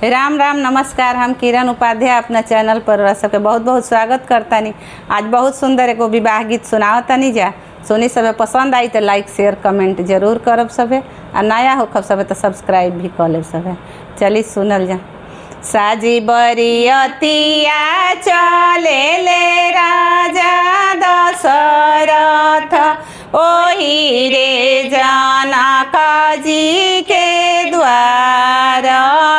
राम राम नमस्कार। हम किरण उपाध्याय अपना चैनल पर सबके बहुत बहुत स्वागत करतानी। आज बहुत सुंदर एगो विवाह गीत सुनावतानी जा। सुनी सबे पसंद आई तो लाइक शेयर कमेंट जरूर करब सबे, और नया होखब सबे तो सब्सक्राइब भी कर लेब सबे। चली सुनल जा। साजी बरियतिया चले ले राजा दशरथ, ओही रे जनक जी के द्वार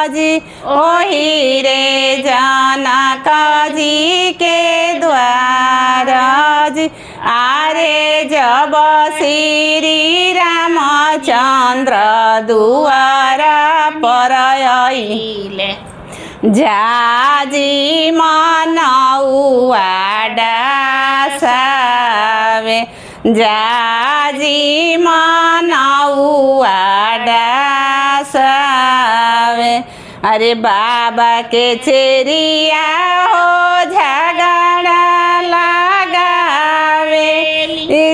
जी, ओही रे जनक जी के द्वार जी। आरे जब श्री रामचंद्र दुआरा पर आइले, जाजी मनौआ डासावे, जाजी मनौआ डासावे। अरे बाबा के चेरिया हो झगड़ा लगावे,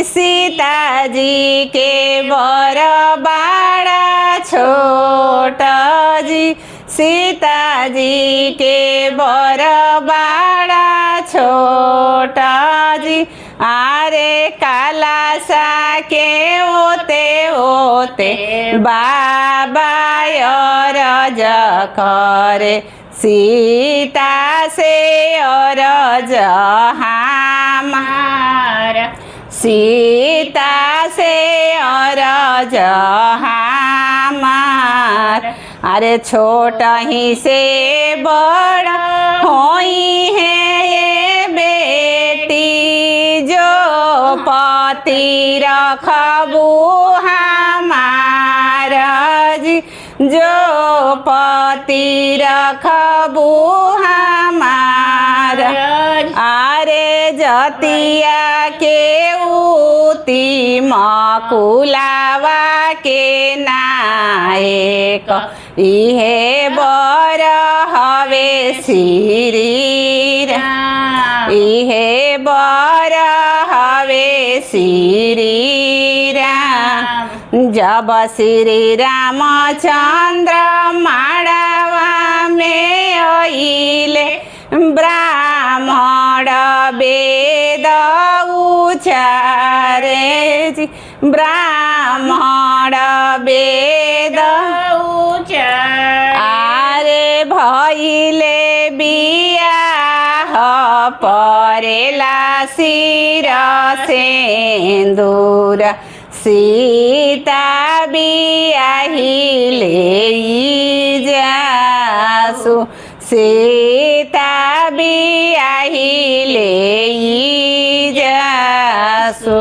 सीता जी के बर बड़ा छोटा जी, सीता जी के बर बड़ा छोटा जी। आरे काला सा के ओते ओते बाबा अरज करे, सीता से अरज हमार, सीता से अरज हमार। अरे छोटा ही से बड़ा होई है ये बेटी, जो पति रखबू हमार जी, जो पति रखबू हमार। अरे जतिया के उती मकुलावा के नायक, इहे बर हवे श्री राम, इहे बर हवे श्री राम। जब श्री रामचंद्र माड़वा में आइले, ब्राह्मण वेद उचारे जी, ब्राह्मण वेद उचारे। आरे भइले बियाह परेला सिर सिंदूर, सीता बियाहिले जासु, सीता बियाहिले जासु।